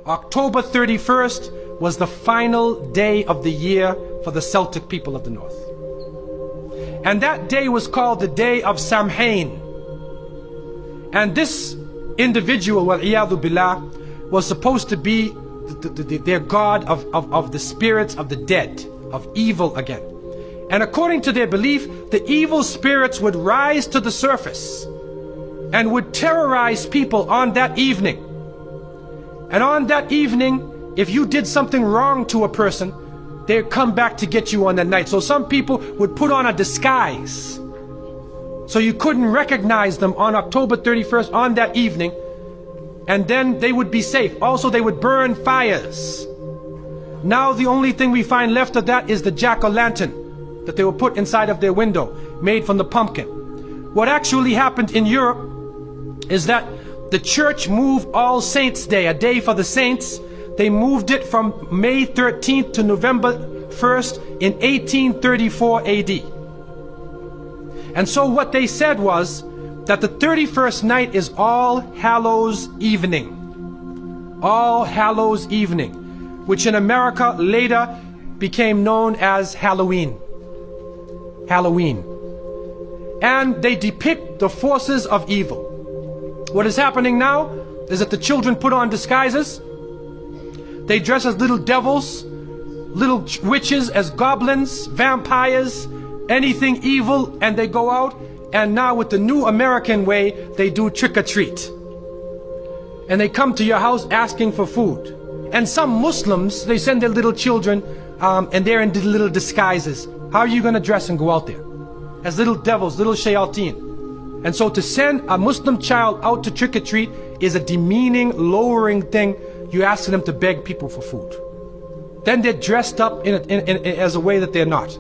October 31st was the final day of the year for the Celtic people of the North. And that day was called the Day of Samhain. And this individual, wal-iyadhu billah, was supposed to be their god of the spirits of the dead, of evil again. And according to their belief, the evil spirits would rise to the surface and would terrorize people on that evening. And on that evening, if you did something wrong to a person, they'd come back to get you on that night. So some people would put on a disguise, so you couldn't recognize them on October 31st on that evening, and then they would be safe. Also, they would burn fires. Now the only thing we find left of that is the jack-o'-lantern that they will put inside of their window, made from the pumpkin. What actually happened in Europe is that the church moved All Saints' Day, a day for the saints. They moved it from May 13th to November 1st in 1834 AD. And so what they said was that the 31st night is All Hallows Evening. All Hallows Evening, which in America later became known as Halloween. Halloween. And they depict the forces of evil. What is happening now is that the children put on disguises. They dress as little devils, little witches, as goblins, vampires, anything evil, and they go out. And now with the new American way, they do trick-or-treat. And they come to your house asking for food. And some Muslims, they send their little children and they're in little disguises. How are you going to dress and go out there? As little devils, little shayateen. And so to send a Muslim child out to trick-or-treat is a demeaning, lowering thing. You ask them to beg people for food. Then they're dressed up as a way that they're not.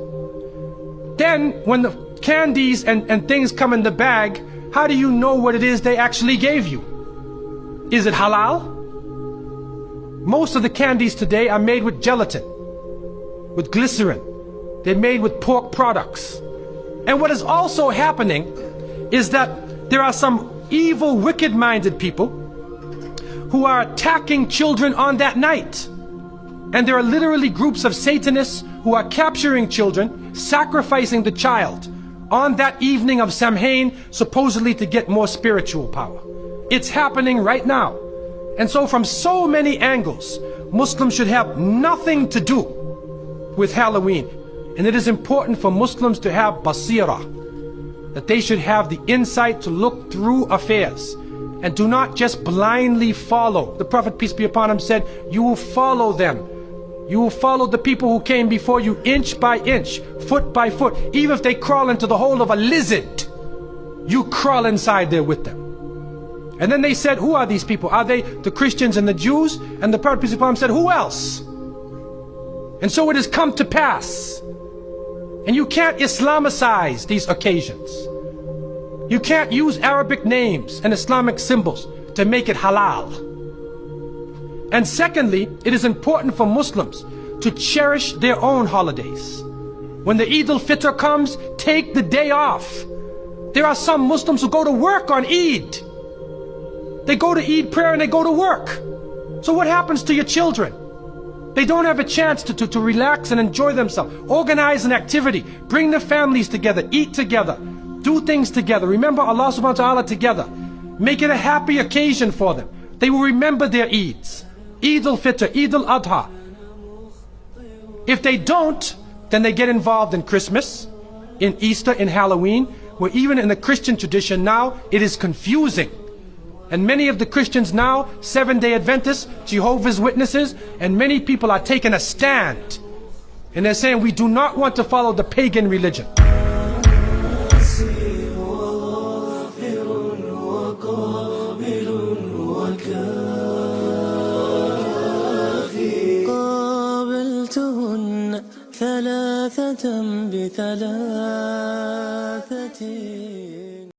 Then when the candies and things come in the bag, how do you know what it is they actually gave you? Is it halal? Most of the candies today are made with gelatin, with glycerin. They're made with pork products. And what is also happening is that there are some evil, wicked-minded people who are attacking children on that night. And there are literally groups of Satanists who are capturing children, sacrificing the child on that evening of Samhain, supposedly to get more spiritual power. It's happening right now. And so from so many angles, Muslims should have nothing to do with Halloween. And it is important for Muslims to have basira, that they should have the insight to look through affairs and do not just blindly follow. The Prophet, peace be upon him, said, you will follow them. You will follow the people who came before you inch by inch, foot by foot. Even if they crawl into the hole of a lizard, you crawl inside there with them. And then they said, who are these people? Are they the Christians and the Jews? And the Prophet, peace be upon him, said, who else? And so it has come to pass. And you can't Islamicize these occasions. You can't use Arabic names and Islamic symbols to make it halal. And secondly, it is important for Muslims to cherish their own holidays. When the Eid al-Fitr comes, take the day off. There are some Muslims who go to work on Eid. They go to Eid prayer and they go to work. So what happens to your children? They don't have a chance to relax and enjoy themselves. Organize an activity. Bring their families together. Eat together. Do things together. Remember Allah subhanahu wa ta'ala together. Make it a happy occasion for them. They will remember their Eids. Eid al-Fitr, Eid al-Adha. If they don't, then they get involved in Christmas, in Easter, in Halloween, where even in the Christian tradition now, it is confusing. And many of the Christians now, Seventh-day Adventists, Jehovah's Witnesses, and many people are taking a stand. And they're saying, we do not want to follow the pagan religion. قابلتهن ثلاثة بثلاث